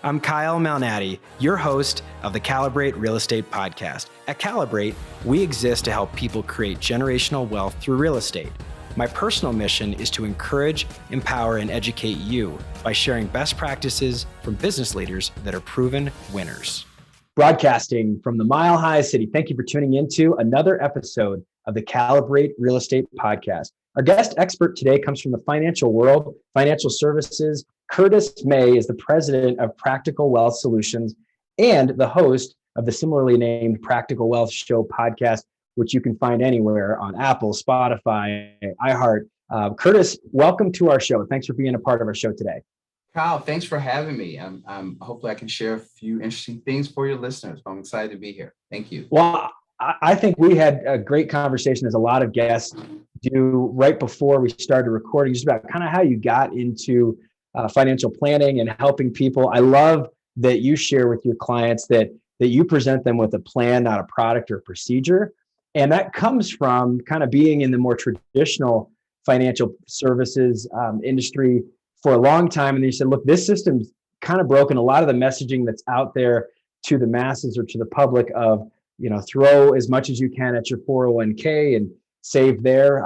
I'm Kyle Malnati, your host of the Calibrate Real Estate Podcast. At Calibrate, we exist to help people create generational wealth through real estate. My personal mission is to encourage, empower, and educate you by sharing best practices from business leaders that are proven winners. Broadcasting from the Mile High City, thank you for tuning into another episode of the Calibrate Real Estate Podcast. Our guest expert today comes from the financial world, financial services. Curtis May is the president of Practical Wealth Solutions and the host of the similarly named Practical Wealth Show podcast, which you can find anywhere on Apple, Spotify, iHeart. Curtis, welcome to our show. Thanks for being a part of our show today. Kyle, thanks for having me. I'm hopefully I can share a few interesting things for your listeners. I'm excited to be here. Thank you. Well, I think we had a great conversation, as a lot of guests do, right before we started recording, just about kind of how you got into financial planning and helping people. I love that you share with your clients that you present them with a plan, not a product or procedure. And that comes from kind of being in the more traditional financial services industry for a long time. And you said, look, this system's kind of broken. A lot of the messaging that's out there to the masses or to the public of, throw as much as you can at your 401k and save there.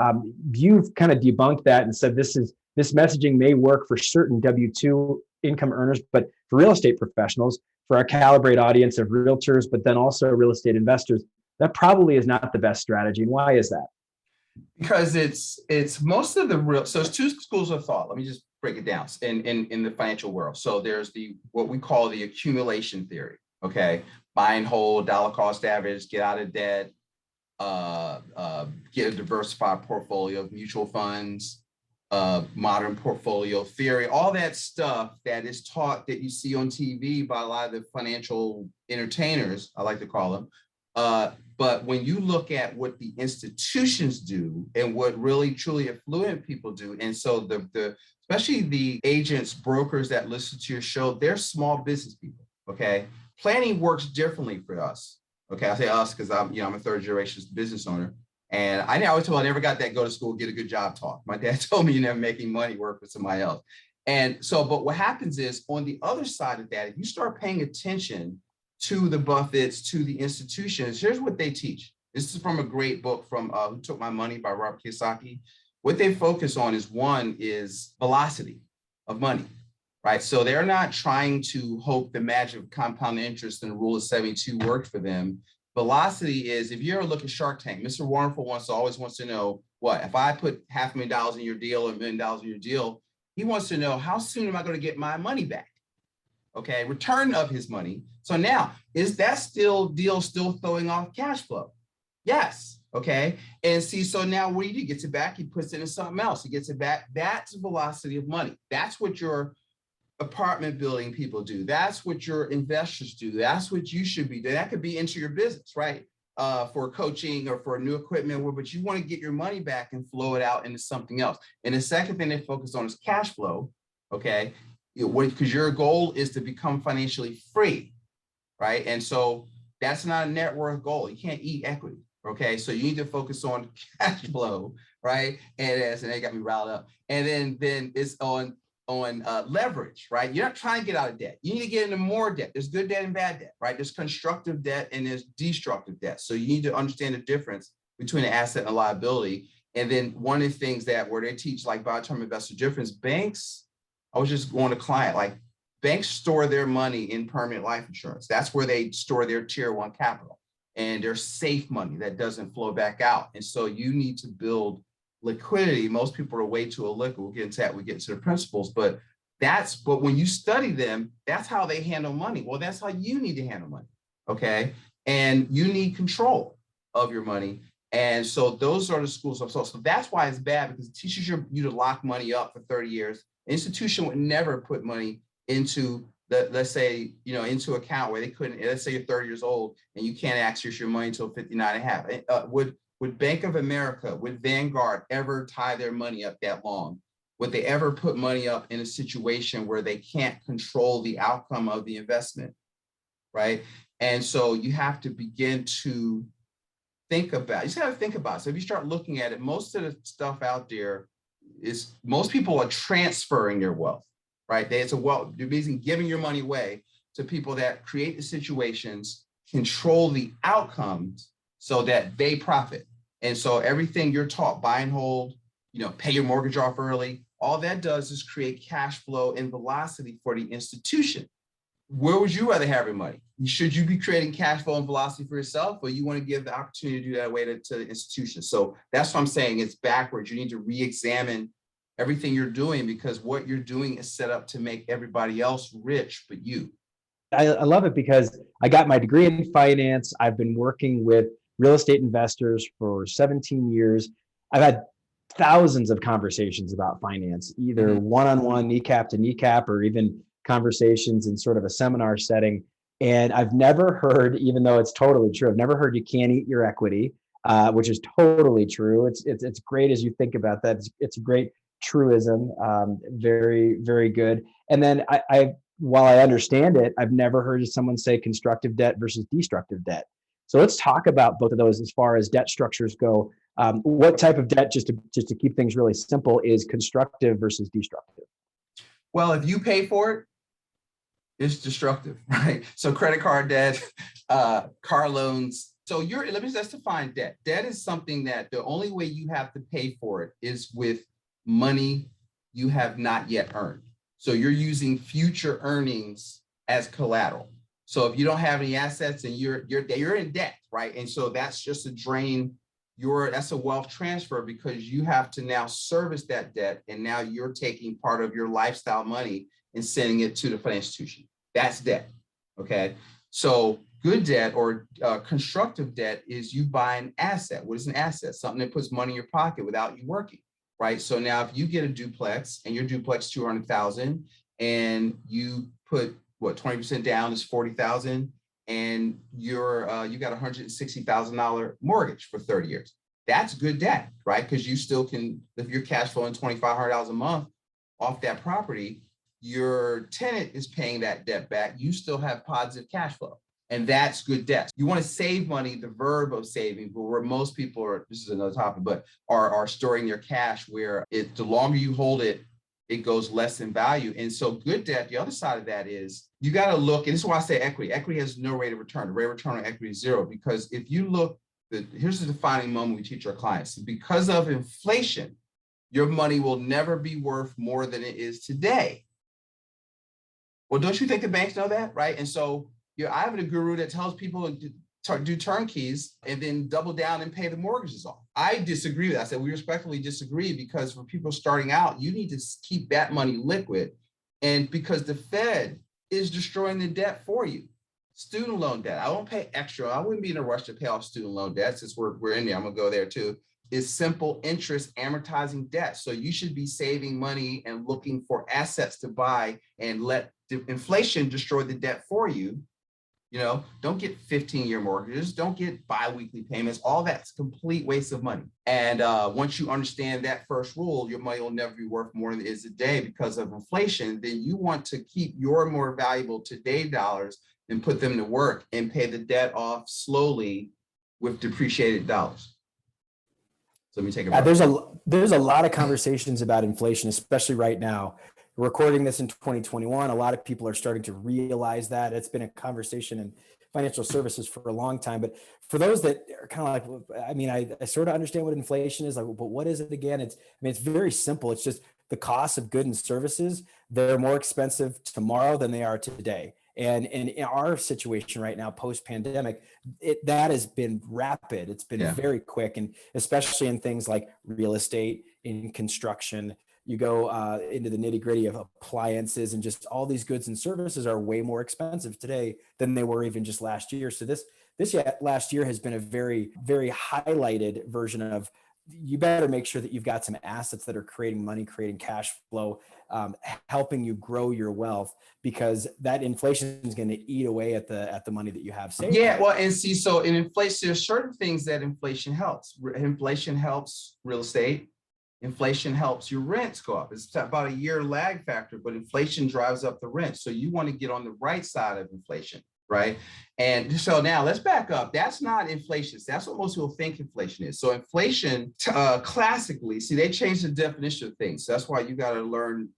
You've kind of debunked that and said this messaging may work for certain W-2 income earners, but for real estate professionals, for our Calibrate audience of realtors, but then also real estate investors, that probably is not the best strategy. And why is that? Because it's most of the so it's two schools of thought. Let me just break it down in the financial world. So there's what we call the accumulation theory. Okay, buy and hold, dollar cost average, get out of debt, get a diversified portfolio of mutual funds, modern portfolio theory, all that stuff that is taught that you see on TV by a lot of the financial entertainers, I like to call them. But when you look at what the institutions do and what really truly affluent people do, and so the especially the agents, brokers that listen to your show, they're small business people. Okay, planning works differently for us. Okay, I say us because I'm a third generation business owner. And I always told I never got that go to school, get a good job talk. My dad told me you're never making money work for somebody else. And so, but what happens is on the other side of that, if you start paying attention to the Buffetts, to the institutions, here's what they teach. This is from a great book from Who Took My Money by Robert Kiyosaki. What they focus on is velocity of money, right? So they're not trying to hope the magic of compound interest and the rule of 72 worked for them. Velocity is, if you ever look at Shark Tank, Mr. Wonderful always wants to know, what, if I put $500,000 in your deal or $1 million in your deal, he wants to know, how soon am I going to get my money back? Okay, return of his money. So now, is that deal still throwing off cash flow? Yes, okay. And see, so now what do? He gets it back, he puts it in something else, he gets it back. That's velocity of money. That's what your apartment building people do. That's what your investors do. That's what you should be doing. That could be into your business, right? For coaching or for new equipment, but you want to get your money back and flow it out into something else. And the second thing they focus on is cash flow, okay? Because your goal is to become financially free, right? And so that's not a net worth goal. You can't eat equity, okay? So you need to focus on cash flow, right? And they got me riled up. And then it's on leverage, right? You're not trying to get out of debt. You need to get into more debt. There's good debt and bad debt, right? There's constructive debt and there's destructive debt. So you need to understand the difference between an asset and a liability. And then one of the things where they teach like by-term investor difference, banks, I was just going to client, like banks store their money in permanent life insurance. That's where they store their tier 1 capital and their safe money that doesn't flow back out. And so you need to build liquidity. Most people are way too illiquid. We'll get into that. We get into the principles, but when you study them, that's how they handle money. Well, that's how you need to handle money. Okay. And you need control of your money. And so those are the schools of thought. So that's why it's bad, because it teaches you to lock money up for 30 years. An institution would never put money into let's say, into account where they couldn't, let's say you're 30 years old and you can't access your money until 59 and a half. Would Bank of America, would Vanguard ever tie their money up that long? Would they ever put money up in a situation where they can't control the outcome of the investment, right? And so you have to begin to think about it. So if you start looking at it, most of the stuff out there is most people are transferring their wealth. right? It's a wealth, you're basically giving your money away to people that create the situations, control the outcomes so that they profit. And so everything you're taught, buy and hold, pay your mortgage off early, all that does is create cash flow and velocity for the institution. Where would you rather have your money? Should you be creating cash flow and velocity for yourself, or you want to give the opportunity to do that way to the institution? So that's what I'm saying. It's backwards. You need to re-examine everything you're doing, because what you're doing is set up to make everybody else rich, but you. I love it because I got my degree in finance. I've been working with real estate investors for 17 years. I've had thousands of conversations about finance, either one-on-one, kneecap to kneecap, or even conversations in sort of a seminar setting. And I've never heard, even though it's totally true, I've never heard you can't eat your equity, which is totally true. It's great as you think about that. It's a great truism, very, very good. And then while I understand it, I've never heard someone say constructive debt versus destructive debt. So let's talk about both of those as far as debt structures go. What type of debt, just to keep things really simple, is constructive versus destructive? Well, if you pay for it, it's destructive, right? So credit card debt, car loans. So let's define debt. Debt is something that the only way you have to pay for it is with money you have not yet earned. So you're using future earnings as collateral. So if you don't have any assets and you're in debt, right? And so that's just a drain. That's a wealth transfer, because you have to now service that debt, and now you're taking part of your lifestyle money and sending it to the financial institution. That's debt. Okay. So good debt, or constructive debt, is you buy an asset. What is an asset? Something that puts money in your pocket without you working. Right. So now if you get a duplex and your duplex 200,000, and you put 20% down is 40,000, and you got $160,000 mortgage for 30 years. That's good debt, right? Because you still can, if you're cash flowing $2,500 a month off that property, your tenant is paying that debt back. You still have positive cash flow. And that's good debt. You want to save money, the verb of saving, but where most people are, this is another topic, but are storing their cash, where the longer you hold it, it goes less in value. And so good debt, the other side of that is you got to look, and this is why I say equity. Equity has no rate of return. The rate of return on equity is zero, because if you look, here's the defining moment we teach our clients. Because of inflation, your money will never be worth more than it is today. Well, don't you think the banks know that, right? And so I have a guru that tells people to do turnkeys and then double down and pay the mortgages off. I disagree with that. I said we respectfully disagree, because for people starting out, you need to keep that money liquid. And because the Fed is destroying the debt for you. Student loan debt, I won't pay extra. I wouldn't be in a rush to pay off student loan debt, since we're in there. I'm gonna go there too. Is simple interest amortizing debt. So you should be saving money and looking for assets to buy, and let the inflation destroy the debt for you. Don't get 15-year mortgages, don't get bi-weekly payments. All that's complete waste of money. And once you understand that first rule, your money will never be worth more than it is today because of inflation. Then you want to keep your more valuable today dollars and put them to work and pay the debt off slowly with depreciated dollars. So let me take a break. There's a lot of conversations about inflation, especially right now. We're recording this in 2021. A lot of people are starting to realize that. It's been a conversation in financial services for a long time. But for those that are kind of like, I sort of understand what inflation is, like, but what is it again? It's very simple. It's just the cost of goods and services. They're more expensive tomorrow than they are today. And in our situation right now, post-pandemic, that has been rapid. It's been very quick, and especially in things like real estate, in construction. You go into the nitty gritty of appliances, and just all these goods and services are way more expensive today than they were even just last year. So this last year has been a very, very highlighted version of, you better make sure that you've got some assets that are creating money, creating cash flow, helping you grow your wealth, because that inflation is going to eat away at the money that you have saved. Yeah, well, and see, so in inflation, there's certain things that inflation helps. Inflation helps real estate. Inflation helps your rents go up. It's about a year lag factor, but inflation drives up the rent. So you want to get on the right side of inflation, right? And so now let's back up. That's not inflation. That's what most people think inflation is. So inflation, classically, see, they changed the definition of things. So that's why you got to learn,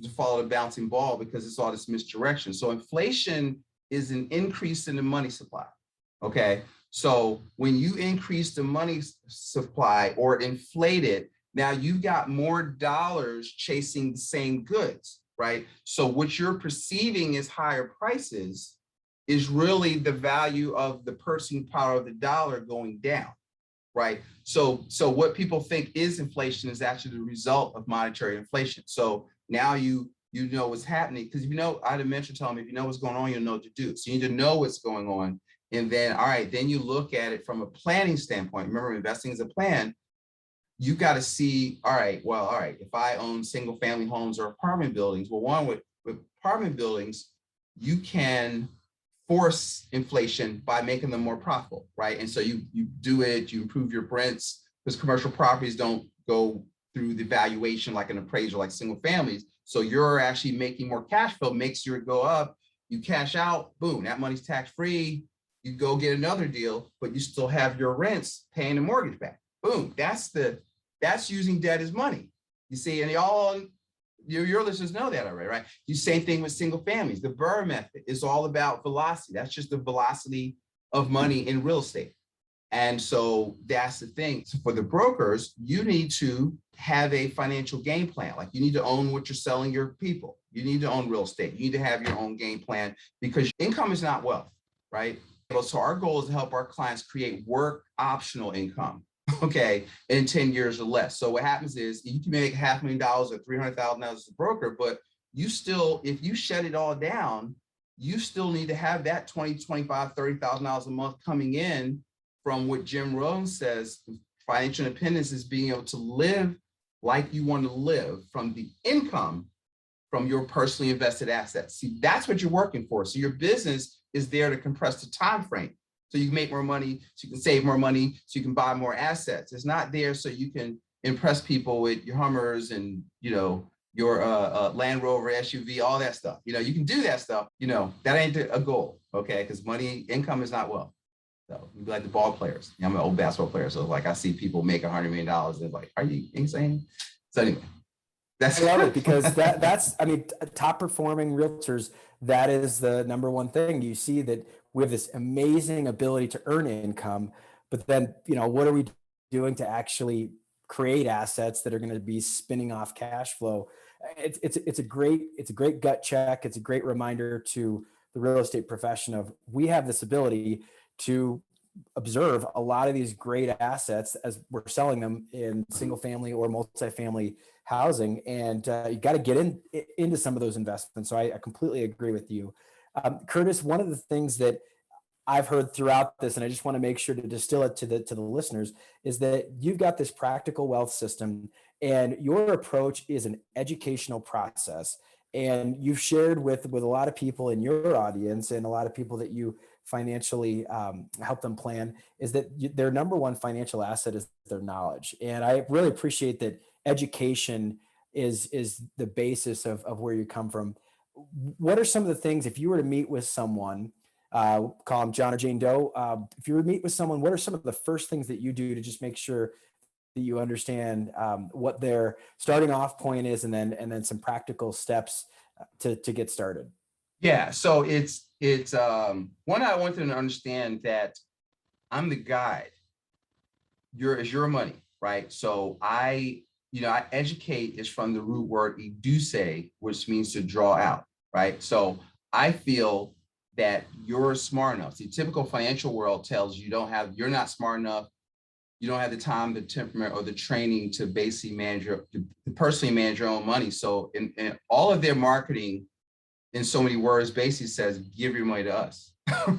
to follow the bouncing ball because it's all this misdirection. So inflation is an increase in the money supply. Okay. So when you increase the money supply or inflate it, now you've got more dollars chasing the same goods, right? So what you're perceiving as higher prices is really the value of the purchasing power of the dollar going down, right? So what people think is inflation is actually the result of monetary inflation. So now you know what's happening, because if you know, I had a mentor tell me, if you know what's going on, you'll know what to do. So you need to know what's going on. And then, all right, then you look at it from a planning standpoint. Remember, investing is a plan. You got to see, all right, if I own single family homes or apartment buildings, well, one with apartment buildings, you can force inflation by making them more profitable, right? And so you do it, you improve your rents, because commercial properties don't go through the valuation like an appraisal, like single families. So you're actually making more cash flow, makes your go up, you cash out, boom, that money's tax-free. You go get another deal, but you still have your rents paying the mortgage back. Boom, that's using debt as money. You see, and your listeners know that already, right? You same thing with single families. The Burr method is all about velocity. That's just the velocity of money in real estate. And so that's the thing. So for the brokers, you need to have a financial game plan. Like you need to own what you're selling your people. You need to own real estate. You need to have your own game plan, because income is not wealth, right? So our goal is to help our clients create work optional income, okay, in 10 years or less. So what happens is you can make $500,000 or $300,000 as a broker, but you still, if you shut it all down, you still need to have that $20,000, $25,000, $30,000 a month coming in from what Jim Rohn says. Financial independence is being able to live like you want to live from the income from your personally invested assets. See, that's what you're working for. So your business is there to compress the time frame, so you can make more money, so you can save more money, so you can buy more assets. It's not there so you can impress people with your Hummers and your Land Rover SUV, all that stuff. You can do that stuff. That ain't a goal, okay? Because income is not wealth. So you be like the ball players. I'm an old basketball player, so like I see people make $100 million. They're like, "Are you insane?" So anyway. I love it, because that's top performing realtors, that is the number one thing. You see that we have this amazing ability to earn income, but then, what are we doing to actually create assets that are going to be spinning off cash flow? It's a great gut check. It's a great reminder to the real estate profession of, we have this ability to observe a lot of these great assets as we're selling them in single family or multifamily housing. And you got to get into some of those investments. So I completely agree with you. Curtis, one of the things that I've heard throughout this, and I just want to make sure to distill it to the listeners, is that you've got this practical wealth system, and your approach is an educational process. And you've shared with a lot of people in your audience, and a lot of people that you financially help them plan, is that their number one financial asset is their knowledge. And I really appreciate that education is the basis of where you come from. What are some of the things, if you were to meet with someone, call them John or Jane Doe, if you were to meet with someone, what are some of the first things that you do to just make sure that you understand what their starting off point is, and then some practical steps to get started? Yeah, so it's one, I want them to understand that I'm the guide. It's your money, right? So I educate is from the root word educe, which means to draw out, right? So I feel that you're smart enough. The typical financial world tells you you're not smart enough. You don't have the time, the temperament, or the training to basically personally manage your own money. So in all of their marketing, in so many words, basically says, give your money to us.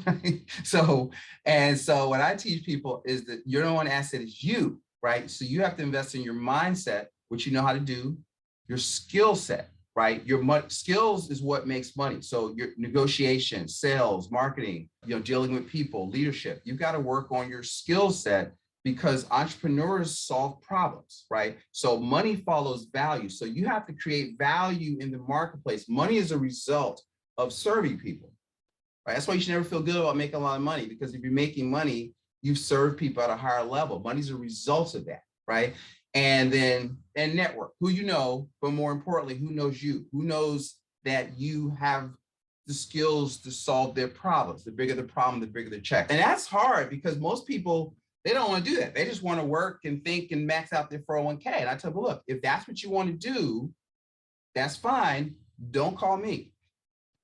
Right? So what I teach people is that your number one asset is you, right? So you have to invest in your mindset, which you know how to do, your skill set, right? Your skills is what makes money. So your negotiation, sales, marketing, dealing with people, leadership, you've got to work on your skill set, because entrepreneurs solve problems, right? So money follows value. So you have to create value in the marketplace. Money is a result of serving people, right? That's why you should never feel good about making a lot of money, because if you're making money, you've served people at a higher level. Money's a result of that, right? And then, and network, who you know, but more importantly, who knows you, who knows that you have the skills to solve their problems. The bigger the problem, the bigger the check. And that's hard because most people, they don't want to do that. They just want to work and think and max out their 401k. And I tell them, look, if that's what you want to do, that's fine. Don't call me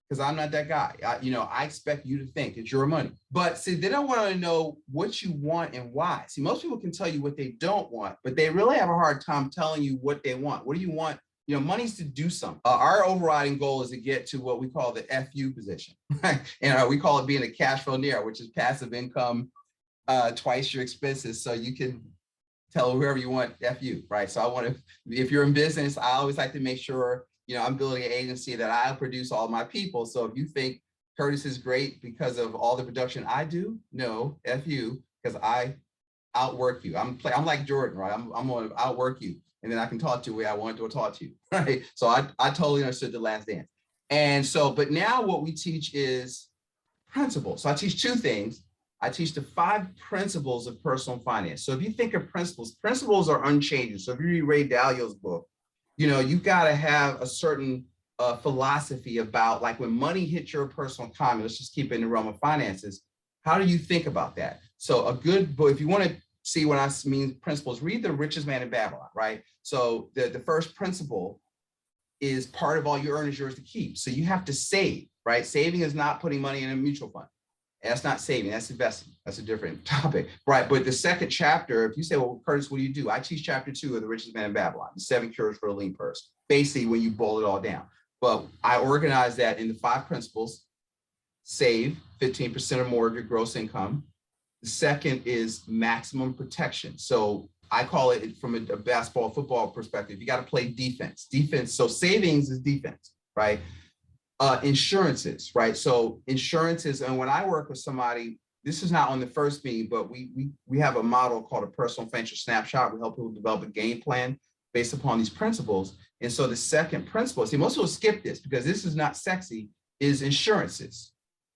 because I'm not that guy. I expect you to think it's your money. But see, they don't want to know what you want and why. See, most people can tell you what they don't want, but they really have a hard time telling you what they want. What do you want? Money's to do something. Our overriding goal is to get to what we call the FU position, right? And we call it being a cash flow near, which is passive income, twice your expenses. So you can tell whoever you want FU, right? So I want to, if you're in business, I always like to make sure, I'm building an agency that I produce all my people. So if you think Curtis is great because of all the production I do, no, FU, because I outwork you. I'm like Jordan, right? I'm going to outwork you. And then I can talk to you the way I want to talk to you, right? So I totally understood The Last Dance. And so, but now what we teach is principles. So I teach two things. I teach the 5 principles of personal finance. So if you think of principles are unchanging. So if you read Ray Dalio's book, you've got to have a certain philosophy about, like, when money hits your personal economy, let's just keep it in the realm of finances. How do you think about that? So a good book, if you want to see what I mean principles, read The Richest Man in Babylon, right? So the first principle is part of all you earn is yours to keep. So you have to save, right? Saving is not putting money in a mutual fund. That's not saving, that's investing. That's a different topic, right? But the second chapter, if you say, well, Curtis, what do? I teach chapter 2 of The Richest Man in Babylon, the 7 cures for a lean purse, basically when you boil it all down. But I organize that into 5 principles. Save 15% or more of your gross income. The second is maximum protection. So I call it, from a basketball, football perspective, you got to play defense. So savings is defense, right? Insurances, right? So insurances, and when I work with somebody, this is not on the first meeting, but we have a model called a personal financial snapshot. We help people develop a game plan based upon these principles. And so the second principle, see, most people skip this because this is not sexy, is insurances,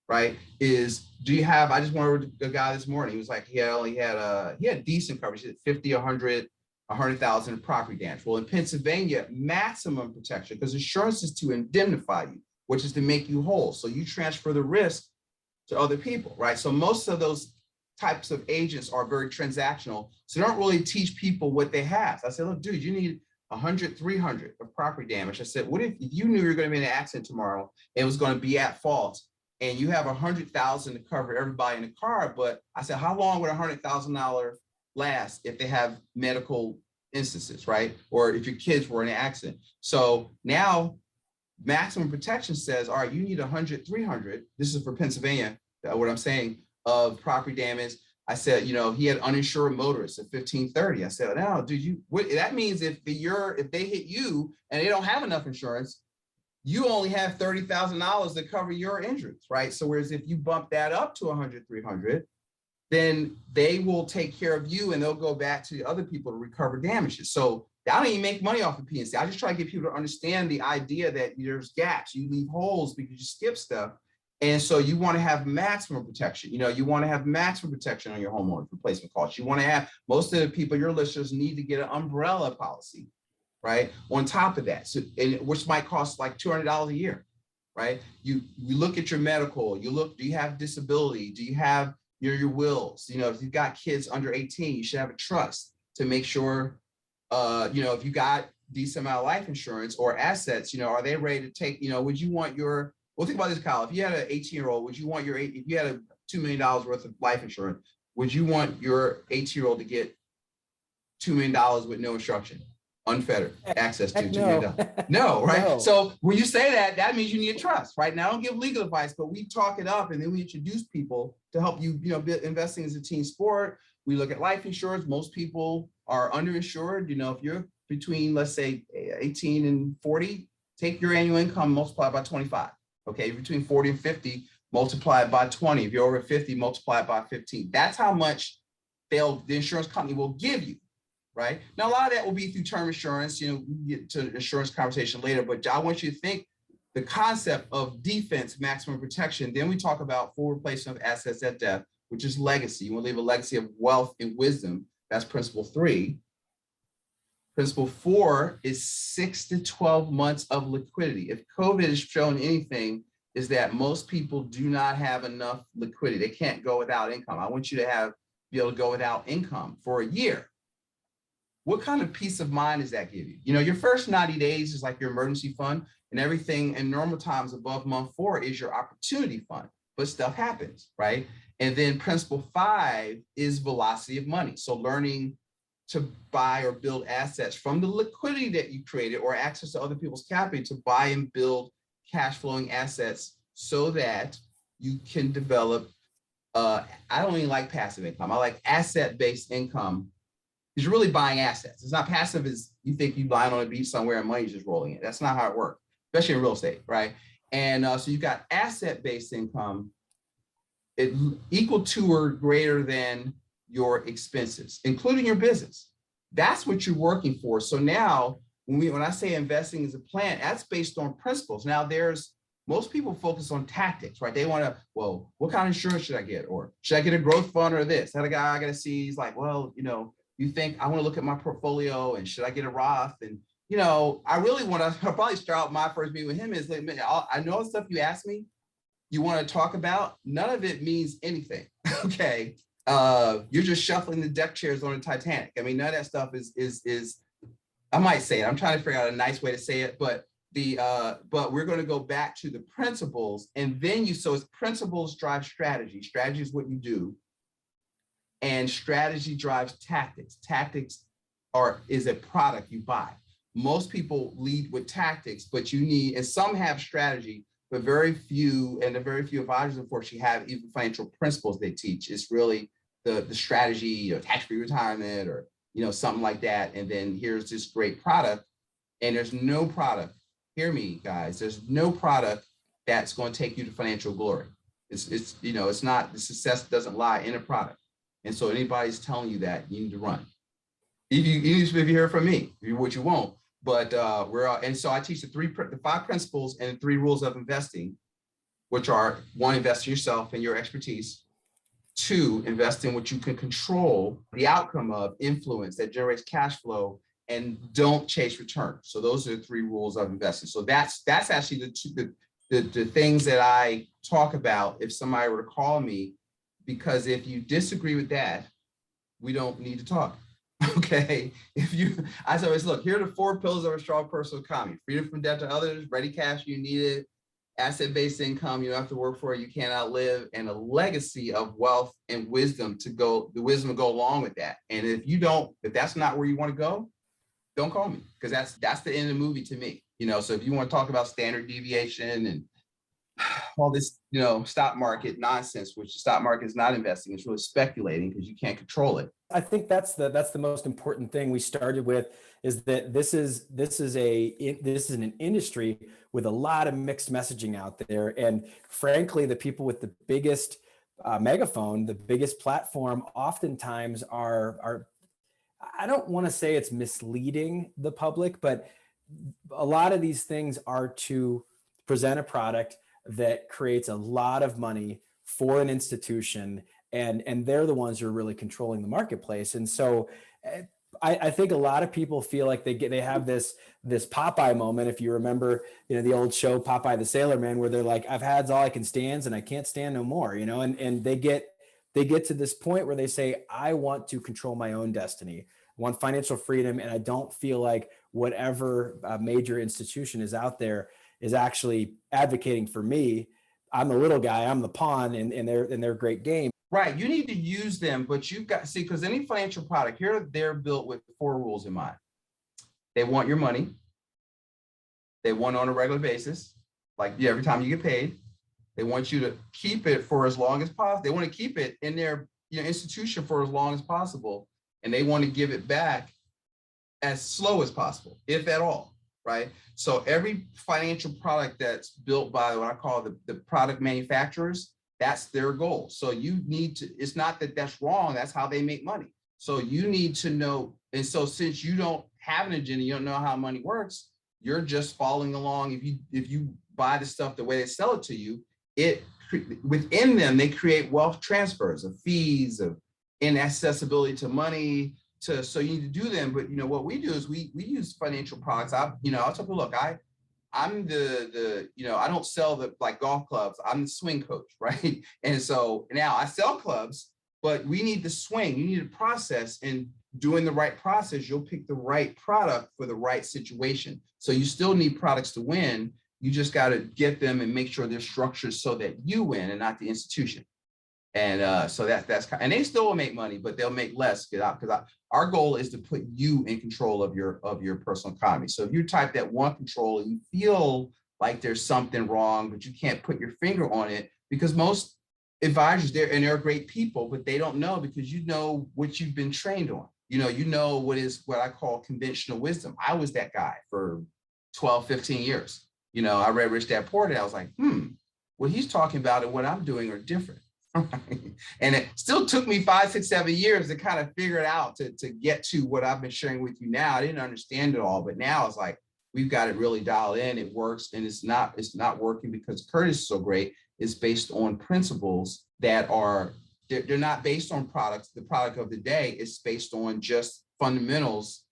right? I just went a guy this morning, he was like, he had decent coverage, he had 50, 100, 100,000 in property damage. Well, in Pennsylvania, maximum protection, because insurance is to indemnify you, which is to make you whole. So you transfer the risk to other people, right? So most of those types of agents are very transactional. So they don't really teach people what they have. So I said, look, dude, you need 100, 300 of property damage. I said, what if you knew you were going to be in an accident tomorrow and it was going to be at fault, and you have 100,000 to cover everybody in the car? But I said, how long would $100,000 last if they have medical instances, right? Or if your kids were in an accident? So now maximum protection says, all right, you need 100, 300. This is for Pennsylvania, what I'm saying, of property damage. I said, he had uninsured motorists at 1530. I said, no, dude, that means if they hit you and they don't have enough insurance, you only have $30,000 to cover your injuries, right? So whereas if you bump that up to 100, 300, then they will take care of you and they'll go back to the other people to recover damages. So I don't even make money off of PNC. I just try to get people to understand the idea that there's gaps, you leave holes because you skip stuff. And so you want to have maximum protection. You want to have maximum protection on your homeowner's replacement costs. You want to have, most of the people, your listeners, need to get an umbrella policy, right? On top of that, so, which might cost like $200 a year, right? You look at your medical, do you have disability? Do you have your wills? If you've got kids under 18, you should have a trust to make sure, if you got decent amount of life insurance or assets, are they ready to take, would you want well, think about this, Kyle. If you had an 18-year-old, would you want if you had a $2 million worth of life insurance, would you want your 18-year-old to get $2 million with no instruction, unfettered access to $2 million? No, right? No. So when you say that means you need a trust, right? Now, I don't give legal advice, but we talk it up and then we introduce people to help you, investing is a team sport. We look at life insurance. Most people are underinsured. If you're between, let's say, 18 and 40, take your annual income, multiply by 25. Okay, between 40 and 50, multiply it by 20. If you're over 50, multiply it by 15. That's how much the insurance company will give you, right? Now, a lot of that will be through term insurance. We'll get to insurance conversation later, but I want you to think the concept of defense, maximum protection. Then we talk about full replacement of assets at death, which is legacy. You want to leave a legacy of wealth and wisdom. That's principle 3. Principle 4 is 6 to 12 months of liquidity. If COVID has shown anything, is that most people do not have enough liquidity. They can't go without income. I want you to be able to go without income for a year. What kind of peace of mind does that give you? You know, your first 90 days is like your emergency fund, and everything in normal times above month 4 is your opportunity fund, but stuff happens, right? And then principle 5 is velocity of money. So learning to buy or build assets from the liquidity that you created or access to other people's capital to buy and build cash flowing assets so that you can develop, I don't even like passive income. I like asset-based income. Because you're really buying assets. It's not passive as you think you lying on a beach somewhere and money's just rolling in. That's not how it works, especially in real estate, right? And so you've got asset-based income equal to or greater than your expenses, including your business. That's what you're working for. So now, when I say investing is a plan, that's based on principles. Now, most people focus on tactics, right? They want to, well, what kind of insurance should I get? Or should I get a growth fund or this? That a guy I got to see, he's like, well, you know, you think I want to look at my portfolio and should I get a Roth? And, you know, I really want to probably start out my first meeting with him is like, man, I know the stuff you asked me, you want to talk about, none of it means anything. Okay. You're just shuffling the deck chairs on the Titanic. I mean, none of that stuff is I might say it. I'm trying to figure out a nice way to say it, but we're going to go back to the principles, and then so it's principles drive strategy. Strategy is what you do, and strategy drives tactics. Tactics is a product you buy. Most people lead with tactics, but and some have strategy, but very few, and the very few advisors, unfortunately, have even financial principles they teach. It's really the strategy, or tax-free retirement, or something like that. And then here's this great product, and there's no product. Hear me, guys. There's no product that's going to take you to financial glory. It's not, the success doesn't lie in a product. And so anybody's telling you that, you need to run. If you hear from me, which you won't. But and so I teach the 5 principles and 3 rules of investing, which are: 1, invest in yourself and your expertise; 2, invest in what you can control the outcome of, influence that generates cash flow, and don't chase return. So those are the 3 rules of investing. So that's actually the things that I talk about if somebody were to call me, because if you disagree with that, we don't need to talk. Okay. I always look, here are the 4 pillars of a strong personal economy: freedom from debt to others, ready cash you need it, asset-based income you don't have to work for, you can't outlive, and a legacy of wealth and wisdom to go along with that. And if that's not where you want to go, don't call me, because that's the end of the movie to me. So if you want to talk about standard deviation and all this, stock market nonsense, which the stock market is not investing, it's really speculating because you can't control it. I think that's the most important thing we started with, is that this is an industry with a lot of mixed messaging out there. And frankly, the people with the biggest megaphone, the biggest platform, oftentimes are, I don't want to say it's misleading the public, but a lot of these things are to present a product that creates a lot of money for an institution, and they're the ones who are really controlling the marketplace. And so I think a lot of people feel like they have this Popeye moment. If you remember, the old show Popeye the Sailor Man, where they're like, I've had all I can stand and I can't stand no more, and they get to this point where they say, I want to control my own destiny. I want financial freedom, and I don't feel like whatever major institution is out there is actually advocating for me. I'm the little guy, I'm the pawn in their great game. Right. You need to use them, but you've got, because any financial product here, they're built with 4 rules in mind. They want your money. They want it on a regular basis, like every time you get paid. They want you to keep it for as long as possible. They want to keep it in their institution for as long as possible. And they want to give it back as slow as possible, if at all. Right. So every financial product that's built by what I call the product manufacturers, that's their goal. So you need to, it's not that that's wrong, that's how they make money. So you need to know. And so since you don't have an agenda, you don't know how money works, you're just following along. If you buy the stuff the way they sell it to you, within them, they create wealth transfers of fees, of inaccessibility to money, so you need to do them. But what we do is we use financial products. I'll tell people, look, I'm the I don't sell the like golf clubs. I'm the swing coach, right? And so now I sell clubs, but we need the swing. You need a process, and doing the right process, you'll pick the right product for the right situation. So you still need products to win. You just got to get them and make sure they're structured so that you win and not the institution. And so and they still will make money, but they'll make less because our goal is to put you in control of your personal economy. So if you're type that want control and you feel like there's something wrong, but you can't put your finger on it, because most advisors they're great people, but they don't know, because you know what you've been trained on. You know what I call conventional wisdom. I was that guy for 12, 15 years. I read Rich Dad Poor Dad. I was like, what he's talking about and what I'm doing are different. And it still took me 5, 6, 7 years to kind of figure it out to get to what I've been sharing with you now. I didn't understand it all, but now it's like we've got it really dialed in. It works, and it's not working because Curtis is so great. It's based on principles that are they're not based on products. The product of the day is based on just fundamentals.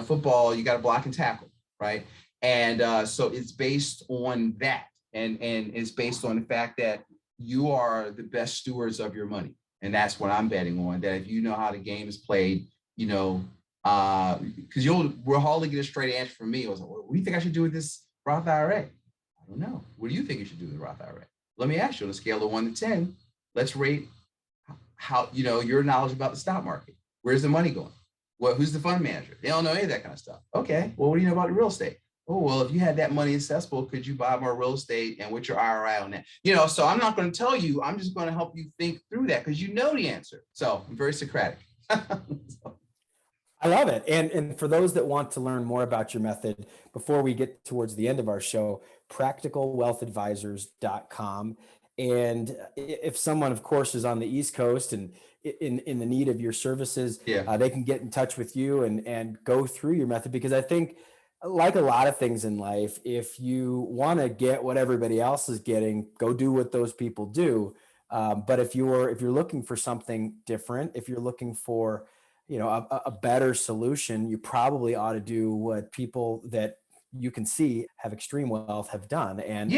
Football, you got to block and tackle, right? And so it's based on that, and it's based on the fact that you are the best stewards of your money. And that's what I'm betting on, that if you know how the game is played, because we'll hardly get a straight answer from me. I was like, what do you think I should do with this Roth IRA? I don't know. What do you think you should do with the Roth IRA? Let me ask you, on a scale of 1 to 10, let's rate how, your knowledge about the stock market. Where's the money going? Who's the fund manager? They don't know any of that kind of stuff. Okay, well, what do you know about the real estate? Oh, well, if you had that money accessible, could you buy more real estate, and what's your IRA on that? So I'm not going to tell you, I'm just going to help you think through that, because you know the answer. So I'm very Socratic. I love it. And for those that want to learn more about your method, before we get towards the end of our show, practicalwealthadvisors.com. And if someone, of course, is on the East Coast and in the need of your services, they can get in touch with you and go through your method, because I think, like a lot of things in life, if you want to get what everybody else is getting, go do what those people do. But if you're looking for something different, if you're looking for, a better solution, you probably ought to do what people that you can see have extreme wealth have done. And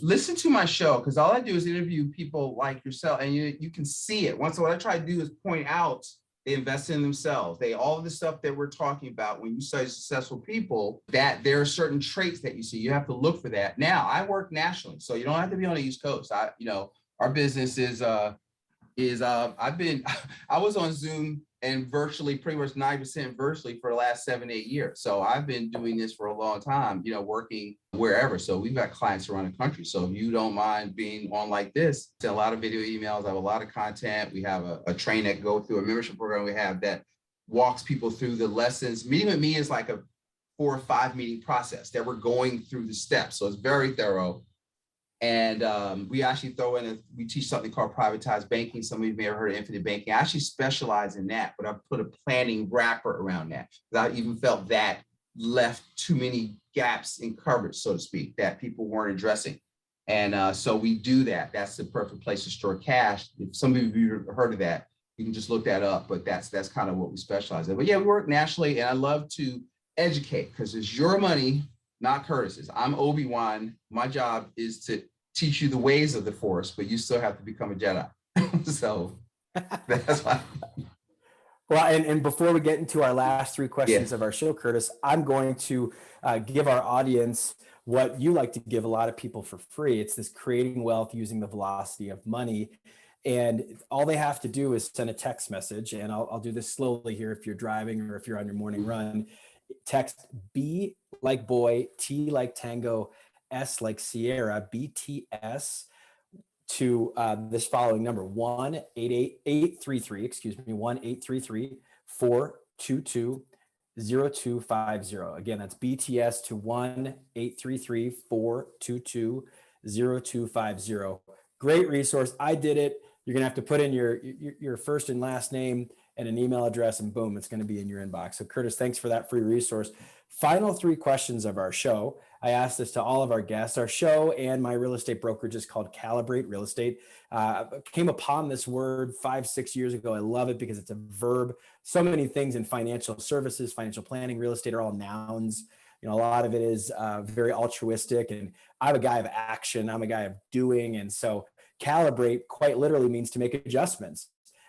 listen to my show, because all I do is interview people like yourself, and you can see it. What I try to do is point out they invest in themselves. All of the stuff that we're talking about, when you study successful people, that there are certain traits that you see. You have to look for that. Now, I work nationally, so you don't have to be on the East Coast. Our business I was on Zoom and virtually pretty much 90% virtually for the last 7, 8 years. So I've been doing this for a long time, working wherever. So we've got clients around the country. So if you don't mind being on like this, send a lot of video emails. I have a lot of content. We have a train that go through a membership program we have that walks people through the lessons. Meeting with me is like a 4 or 5 meeting process that we're going through the steps. So it's very thorough. And we actually we teach something called privatized banking. Some of you may have heard of infinite banking. I actually specialize in that, but I put a planning wrapper around that, because I even felt that left too many gaps in coverage, so to speak, that people weren't addressing. And so we do that. That's the perfect place to store cash. If some of you have heard of that, you can just look that up, but that's kind of what we specialize in. But yeah, we work nationally, and I love to educate, because it's your money, not Curtis's. I'm Obi-Wan. My job is to teach you the ways of the Force, but you still have to become a Jedi. So that's why. Well, and before we get into our last 3 questions of our show, Curtis, I'm going to give our audience what you like to give a lot of people for free. It's this creating wealth using the velocity of money. And all they have to do is send a text message. And I'll do this slowly here if you're driving or if you're on your morning run. Text B like boy, T like tango, S like Sierra, BTS to this following number, 1-833-422-0250. Again, that's BTS to 1-833-422-0250. Great resource. I did it. You're going to have to put in your first and last name and an email address, and boom, it's going to be in your inbox. So Curtis, thanks for that free resource. Final 3 questions of our show. I ask this to all of our guests. Our show and my real estate brokerage is called Calibrate Real Estate. Came upon this word 5-6 years ago. I love it because it's a verb. So many things in financial services, financial planning, real estate are all nouns. A lot of it is very altruistic, and I'm a guy of action. I'm a guy of doing. And so calibrate quite literally means to make adjustments,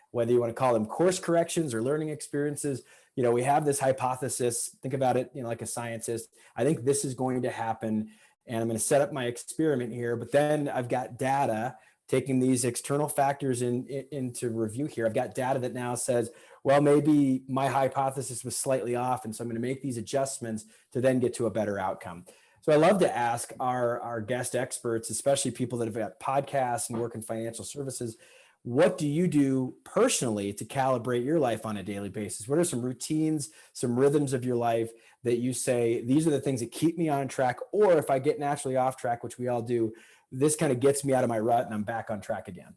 whether you want to call them course corrections or learning experiences. We have this hypothesis, think about it, like a scientist. I think this is going to happen, and I'm going to set up my experiment here, but then I've got data taking these external factors into review here. I've got data that now says, well, maybe my hypothesis was slightly off. And so I'm going to make these adjustments to then get to a better outcome. So I love to ask our guest experts, especially people that have got podcasts and work in financial services, what do you do personally to calibrate your life on a daily basis? What are some routines, some rhythms of your life that you say, these are the things that keep me on track? Or if I get naturally off track, which we all do, this kind of gets me out of my rut and I'm back on track again.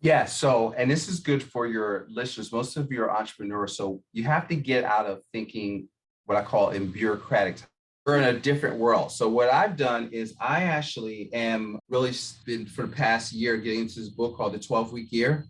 Yeah. So, and this is good for your listeners. Most of you are entrepreneurs. So you have to get out of thinking what I call in bureaucratic. We're in a different world. So what I've done is I actually am really been for the past year getting into this book called The 12-Week Year.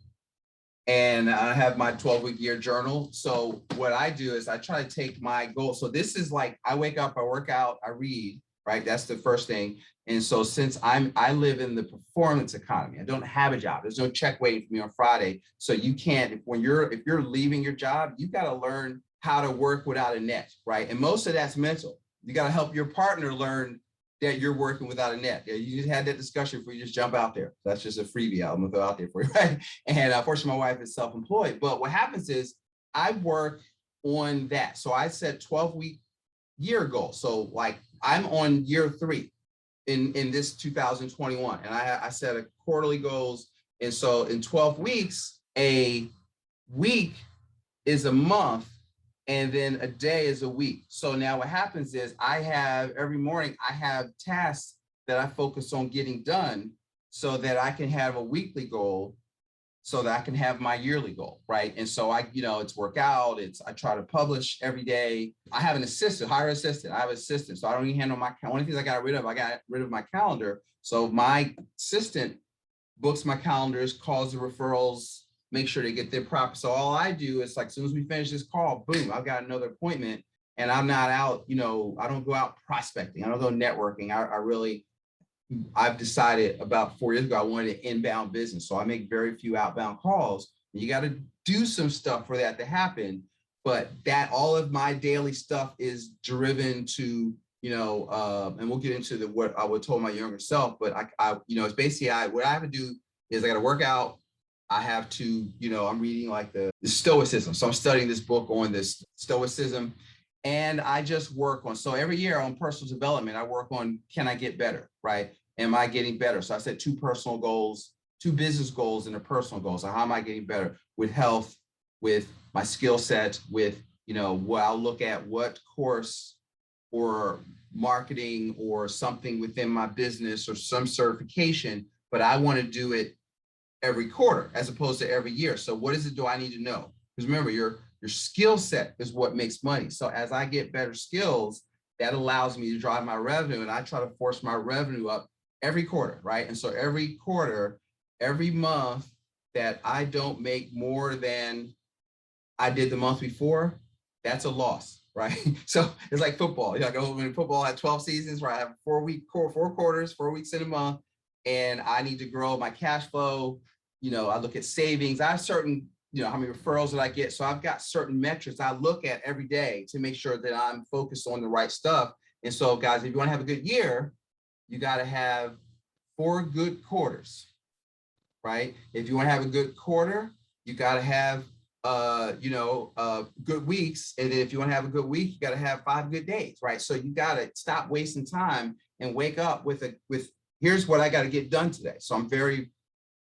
And I have my 12-week year journal. So what I do is I try to take my goal. So this is like, I wake up, I work out, I read, right? That's the first thing. And so since I live in the performance economy, I don't have a job. There's no check waiting for me on Friday. So you can't, if you're leaving your job, you got to learn how to work without a net, right? And most of that's mental. You got to help your partner learn that you're working without a net. You just had that discussion before you just jump out there. That's just a freebie I'm gonna throw out there for you, right? And unfortunately, my wife is self-employed. But what happens is I work on that. So I set 12-week year goal. So like I'm on year 3 in this 2021, and I set a quarterly goals. And so in 12 weeks, a week is a month, and then a day is a week. So now what happens is every morning I have tasks that I focus on getting done so that I can have a weekly goal so that I can have my yearly goal, right? And so it's work out, I try to publish every day. I have an assistant, hire an assistant. I have an assistant, so I don't even handle my, one of the things I got rid of my calendar. So my assistant books my calendars, calls the referrals, make sure they get their proper. So all I do is like, as soon as we finish this call, boom, I've got another appointment, and I'm not out, I don't go out prospecting. I don't go networking. I've decided about 4 years ago, I wanted an inbound business. So I make very few outbound calls. You got to do some stuff for that to happen. But all of my daily stuff is driven to, and we'll get into what I would told my younger self, but it's basically what I have to do is I got to work out. I have to, I'm reading like the Stoicism. So I'm studying this book on this Stoicism, and I just work on, so every year on personal development, I work on, can I get better, right? Am I getting better? So I set 2 personal goals, 2 business goals, and a personal goal. So how am I getting better with health, with my skill set, with, what I'll look at what course or marketing or something within my business or some certification, but I want to do it every quarter as opposed to every year. So what is it do I need to know? Because remember, your skill set is what makes money. So as I get better skills, that allows me to drive my revenue, and I try to force my revenue up every quarter, right? And so every quarter, every month that I don't make more than I did the month before, that's a loss, right? So it's like football. When football had 12 seasons, where I have 4 quarters, 4 weeks in a month, and I need to grow my cash flow. I look at savings. I have certain, how many referrals that I get. So I've got certain metrics I look at every day to make sure that I'm focused on the right stuff. And so guys, if you want to have a good year, you got to have 4 good quarters, right? If you want to have a good quarter, you got to have, good weeks. And then if you want to have a good week, you got to have 5 good days, right? So you got to stop wasting time and wake up with here's what I got to get done today. So I'm very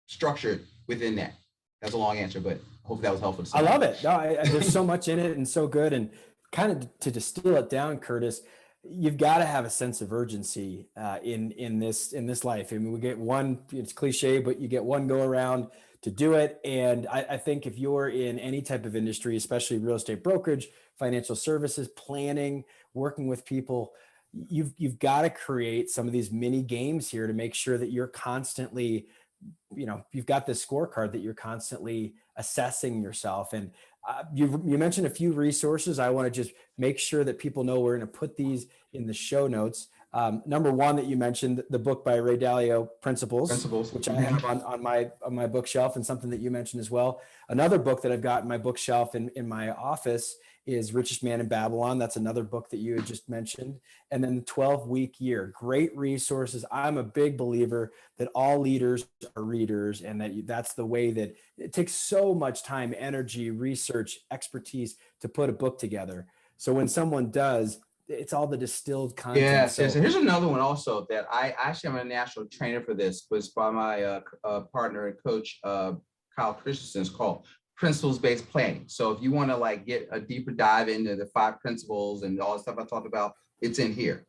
structured within that. That's a long answer, but hopefully that was helpful. I love it. No, there's so much in it and so good. And kind of to distill it down, Curtis, you've got to have a sense of urgency in this life. I mean, we get one, it's cliche, but you get one go around to do it. And I think if you're in any type of industry, especially real estate brokerage, financial services, planning, working with people, you've got to create some of these mini games here to make sure that you're constantly, you've got this scorecard that you're constantly assessing yourself. And you mentioned a few resources. I want to just make sure that people know we're going to put these in the show notes. Number one that you mentioned, the book by Ray Dalio, Principles, which I have on my bookshelf, and something that you mentioned as well. Another book that I've got in my bookshelf in my office is Richest Man in Babylon. That's another book that you had just mentioned. And then the 12-week year, great resources. I'm a big believer that all leaders are readers, and that's the way that it takes so much time, energy, research, expertise to put a book together. So when someone does, it's all the distilled content. Yes, so here's another one also that I actually am a national trainer for. This was by my partner and coach, Kyle Christensen. It's called Principles-Based Planning. So if you want to like get a deeper dive into the 5 principles and all the stuff I talked about, it's in here.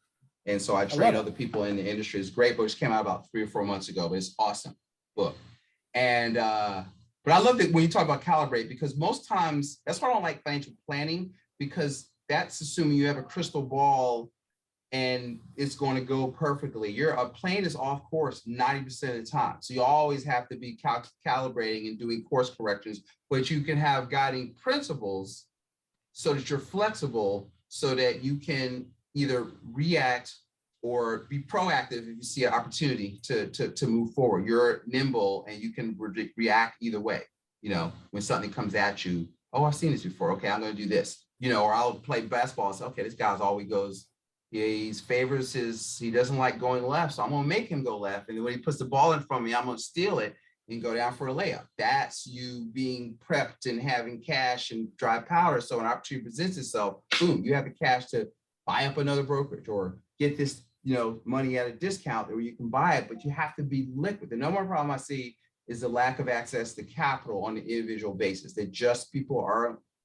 And so I train other people in the industry. It's great book. It came out about 3 or 4 months ago, but it's awesome book. And but I love that when you talk about calibrate, because most times that's why I don't like financial planning, because that's assuming you have a crystal ball and it's going to go perfectly. A plane is off course 90% of the time. So you always have to be calibrating and doing course corrections, but you can have guiding principles so that you're flexible, so that you can either react or be proactive if you see an opportunity to move forward. You're nimble and you can react either way. When something comes at you, oh, I've seen this before. Okay, I'm going to do this. Or I'll play basketball and say, okay, this guy's always goes, he doesn't like going left, so I'm going to make him go left. And then when he puts the ball in front of me, I'm going to steal it and go down for a layup. That's you being prepped and having cash and dry powder. So an opportunity presents itself, boom, you have the cash to buy up another brokerage or get this, money at a discount where you can buy it, but you have to be liquid. The number one problem I see is the lack of access to capital on an individual basis. That just people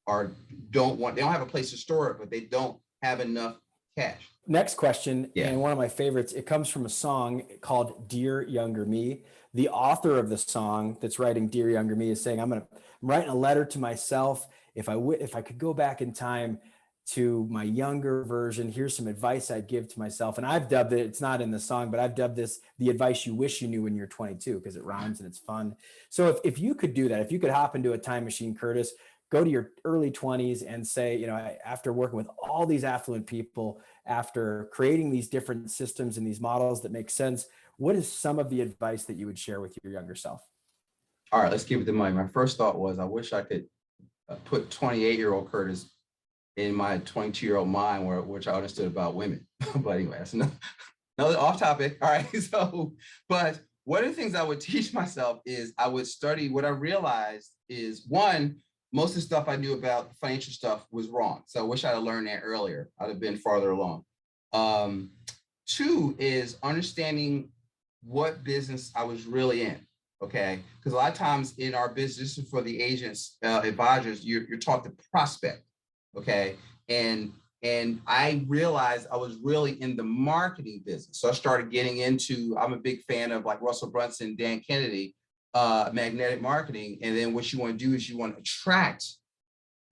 they don't have a place to store it, but they don't have enough cash. Next question, and one of my favorites, it comes from a song called Dear Younger Me. The author of the song that's writing Dear Younger Me is saying, I'm writing a letter to myself. If I could go back in time to my younger version, here's some advice I'd give to myself. And I've dubbed it, it's not in the song, but I've dubbed this the advice you wish you knew when you're 22, because it rhymes and it's fun. So if you could do that, if you could hop into a time machine, Curtis, go to your early 20s and say, after working with all these affluent people, after creating these different systems and these models that make sense, what is some of the advice that you would share with your younger self? All right, let's keep it in mind. My first thought was, I wish I could put 28-year-old Curtis in my 22-year-old mind, which I understood about women. But anyway, that's another off topic. All right. But one of the things I would teach myself is I would study. What I realized is, one, most of the stuff I knew about financial stuff was wrong. So I wish I'd have learned that earlier. I'd have been farther along. 2 is understanding what business I was really in. Okay. Because a lot of times in our business, for the agents, advisors, you're taught to prospect. Okay. And I realized I was really in the marketing business. So I started getting into, I'm a big fan of like Russell Brunson, Dan Kennedy, magnetic marketing. And then what you want to do is you want to attract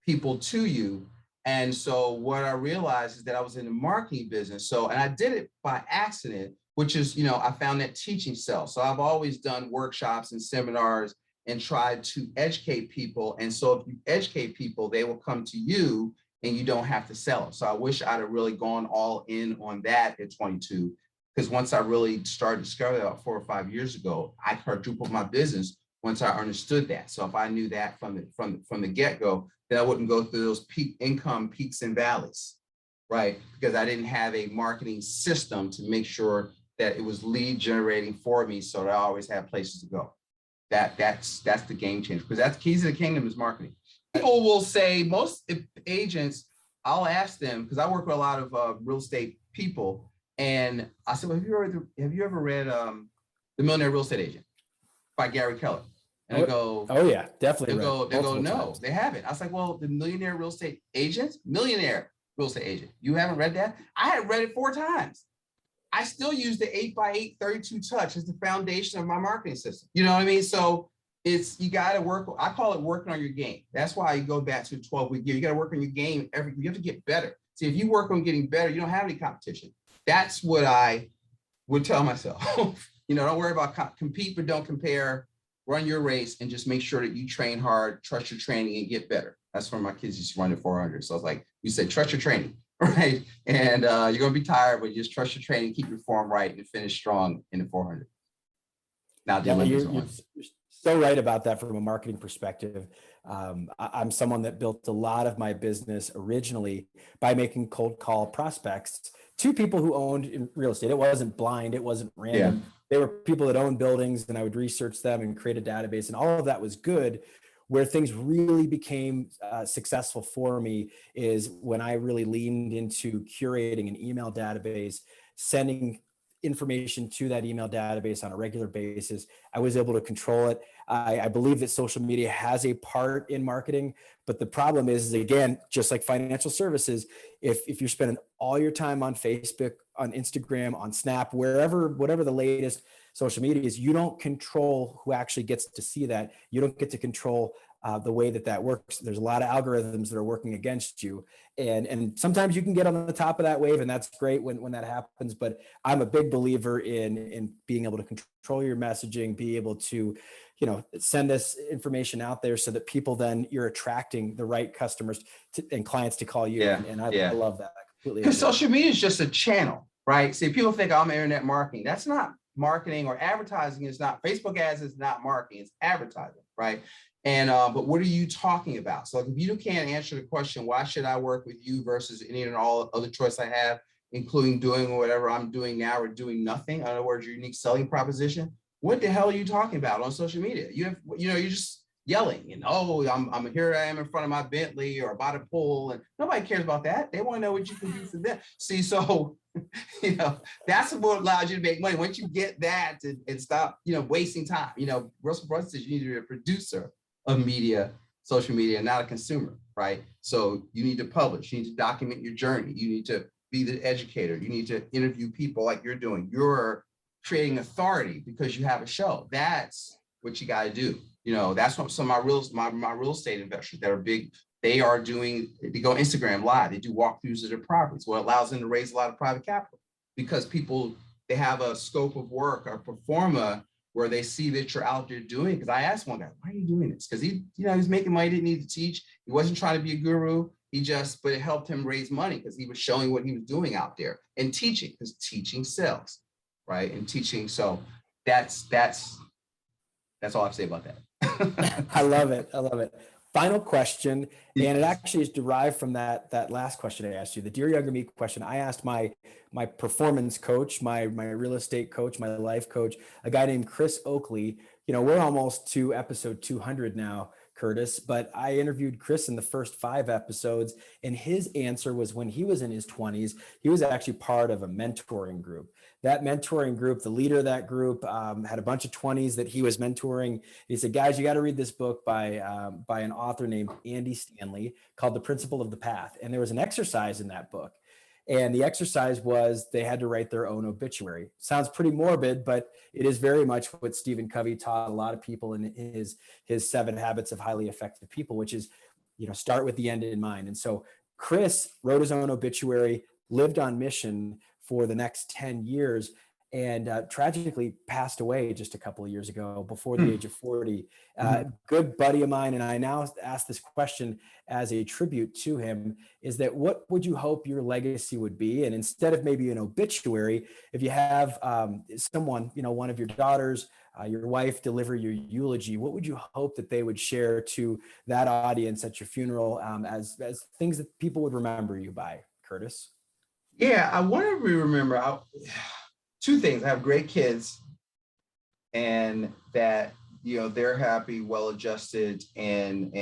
people to you. And so what I realized is that I was in the marketing business. And I did it by accident, which is, I found that teaching sells. So I've always done workshops and seminars and tried to educate people. And so if you educate people, they will come to you and you don't have to sell them. So I wish I'd have really gone all in on that at 22. Because once I really started discovering that 4 or 5 years ago, I quadrupled my business once I understood that. So if I knew that from the get-go, then I wouldn't go through those income peaks and valleys, right? Because I didn't have a marketing system to make sure that it was lead generating for me, so that I always had places to go. That's the game changer, because that's keys to the kingdom is marketing. People will say, most agents, I'll ask them, because I work with a lot of real estate people, and I said, well, have you ever read The Millionaire Real Estate Agent by Gary Keller? And I go, oh yeah, definitely. They go, no, they haven't. I was like, well, The Millionaire Real Estate Agent, Millionaire Real Estate Agent. You haven't read that? I had read it 4 times. I still use the 8x8 32 touch as the foundation of my marketing system. You know what I mean? So you got to work. I call it working on your game. That's why you go back to the 12-week year. You got to work on your game. You have to get better. See, if you work on getting better, you don't have any competition. That's what I would tell myself. Don't worry about compete, but don't compare. Run your race and just make sure that you train hard, trust your training, and get better. That's when my kids used to run at 400. So I was like, you said, trust your training, right? And you're going to be tired, but you just trust your training, keep your form right, and finish strong in the 400. Now the Olympics you're so right about that from a marketing perspective. I'm someone that built a lot of my business originally by making cold call prospects to people who owned in real estate. It wasn't blind, it wasn't random. Yeah. They were people that owned buildings, and I would research them and create a database, and all of that was good. Where things really became successful for me is when I really leaned into curating an email database, sending information to that email database on a regular basis. I was able to control it. I believe that social media has a part in marketing, but the problem is again, just like financial services, if you're spending all your time on Facebook, on Instagram, on Snap, whatever the latest social media is, you don't control who actually gets to see that. You don't get to control the way that works. There's a lot of algorithms that are working against you. And sometimes you can get on the top of that wave, and that's great when that happens. But I'm a big believer in being able to control your messaging, be able to, send this information out there so that people, then you're attracting the right customers and clients to call you. Yeah. And I love that. Because social media is just a channel, right? See, people think I'm internet marketing. That's not marketing, or advertising is not. Facebook ads is not marketing, it's advertising, right? And but what are you talking about? So if you can't answer the question, why should I work with you versus any and all other choice I have, including doing whatever I'm doing now or doing nothing, in other words, your unique selling proposition, what the hell are you talking about on social media? You're just yelling and, I'm here, I am in front of my Bentley or by the pool, and nobody cares about that. They want to know what you can do for them. See, so that's what allows you to make money. Once you get that and stop, wasting time. Russell Brunson says you need to be a producer of media, social media, not a consumer, right? So you need to publish, you need to document your journey, you need to be the educator, you need to interview people like you're doing. You're creating authority because you have a show. That's what you got to do. That's what some of my real estate investors that are big, they go Instagram live, they do walkthroughs of their properties. What allows them to raise a lot of private capital, because they have a scope of work, a performa, where they see that you're out there doing. Because I asked one guy, why are you doing this? Because he's making money, didn't need to teach. He wasn't trying to be a guru. But it helped him raise money because he was showing what he was doing out there and teaching, because teaching sells, right? And teaching. So that's all I have to say about that. I love it. Final question, and it actually is derived from that last question I asked you, the Dear Younger Me question. I asked my performance coach, my real estate coach, my life coach, a guy named Chris Oakley. We're almost to episode 200 now, Curtis, but I interviewed Chris in the first 5 episodes, and his answer was when he was in his 20s, he was actually part of a mentoring group. That mentoring group, the leader of that group had a bunch of 20s that he was mentoring. He said, guys, you got to read this book by an author named Andy Stanley called The Principle of the Path. And there was an exercise in that book. And the exercise was they had to write their own obituary. Sounds pretty morbid, but it is very much what Stephen Covey taught a lot of people in his 7 Habits of Highly Effective People, which is, start with the end in mind. And so Chris wrote his own obituary, lived on mission for the next 10 years, and tragically passed away just a couple of years ago before the age of 40. Good buddy of mine, and I now ask this question as a tribute to him, is that what would you hope your legacy would be? And instead of maybe an obituary, if you have someone, one of your daughters, your wife deliver your eulogy, what would you hope that they would share to that audience at your funeral as things that people would remember you by, Curtis? Yeah, I want to remember 2 things. I have great kids, and that they're happy, well-adjusted, and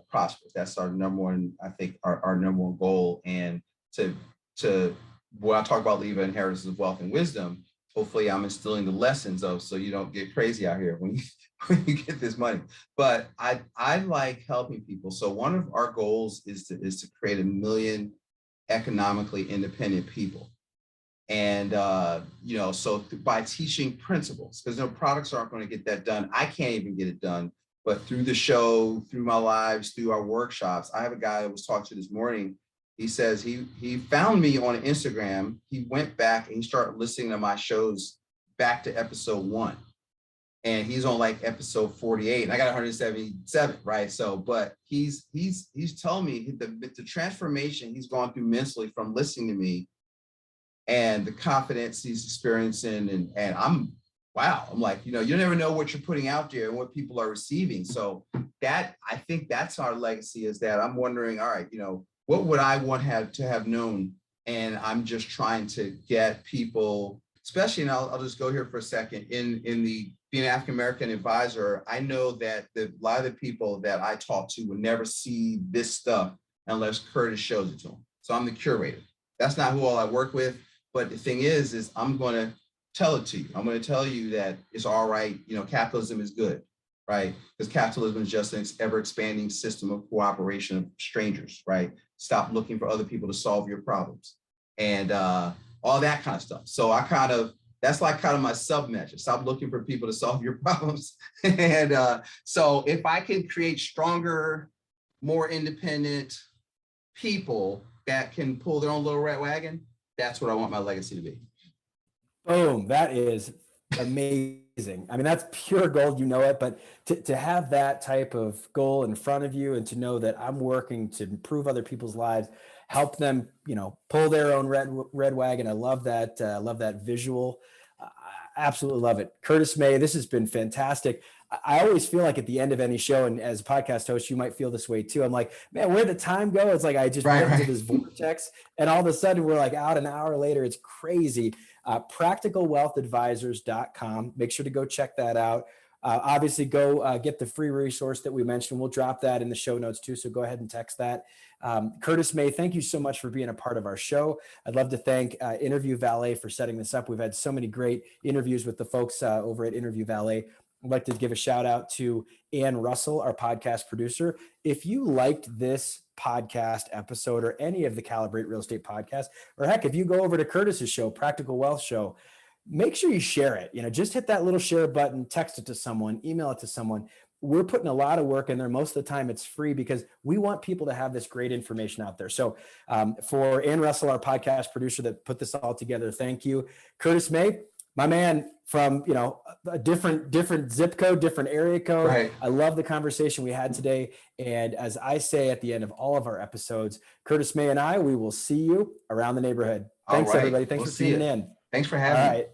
prosperous. That's our number one, I think, our number one goal. And to when I talk about leave an inheritance of wealth and wisdom, hopefully I'm instilling the lessons of, so you don't get crazy out here when you get this money. But I like helping people. So one of our goals is to create 1 million economically independent people. And, so by teaching principles, because products aren't going to get that done. I can't even get it done, but through the show, through my lives, through our workshops. I have a guy I was talking to this morning He says he found me on Instagram. He went back and he started listening to my shows back to episode 1. And he's on like episode 48. And I got 177, right? So, but he's telling me the transformation he's gone through mentally from listening to me and the confidence he's experiencing. And I'm like, you never know what you're putting out there and what people are receiving. So that, I think that's our legacy, is that I'm wondering, all right, what would I want to have known? And I'm just trying to get people, especially, and I'll just go here for a second, in the being an African-American advisor, I know that a lot of the people that I talk to will never see this stuff unless Curtis shows it to them. So I'm the curator. That's not who all I work with. But the thing is I'm going to tell it to you. I'm going to tell you that it's all right. Capitalism is good, right? Because capitalism is just an ever expanding system of cooperation of strangers, right? Stop looking for other people to solve your problems and all that kind of stuff. So that's like kind of my sub-measure. Stop looking for people to solve your problems. And so if I can create stronger, more independent people that can pull their own little red wagon, that's what I want my legacy to be. Boom. That is amazing. I mean, that's pure gold, it, but to have that type of goal in front of you and to know that I'm working to improve other people's lives, help them, pull their own red wagon. I love that. Love that visual. I absolutely love it. Curtis May, this has been fantastic. I always feel like at the end of any show, and as a podcast host, you might feel this way too. I'm like, man, where'd the time go? It's like I just went into this vortex, and all of a sudden we're like out an hour later. It's crazy. Practicalwealthadvisors.com. Make sure to go check that out. Obviously, go get the free resource that we mentioned. We'll drop that in the show notes too. So go ahead and text that. Curtis May, thank you so much for being a part of our show. I'd love to thank Interview Valet for setting this up. We've had so many great interviews with the folks over at Interview Valet. I'd like to give a shout out to Ann Russell, our podcast producer. If you liked this podcast episode or any of the Calibrate Real Estate podcasts, or heck, if you go over to Curtis's show, Practical Wealth Show, make sure you share it. Just hit that little share button, text it to someone, email it to someone. We're putting a lot of work in there. Most of the time it's free because we want people to have this great information out there. So for Ann Russell, our podcast producer that put this all together, thank you. Curtis May, my man, from a different zip code, different area code. Right. I love the conversation we had today. And as I say at the end of all of our episodes, Curtis May and we will see you around the neighborhood. Thanks, everybody. Thanks for tuning in. Thanks for having me. All right.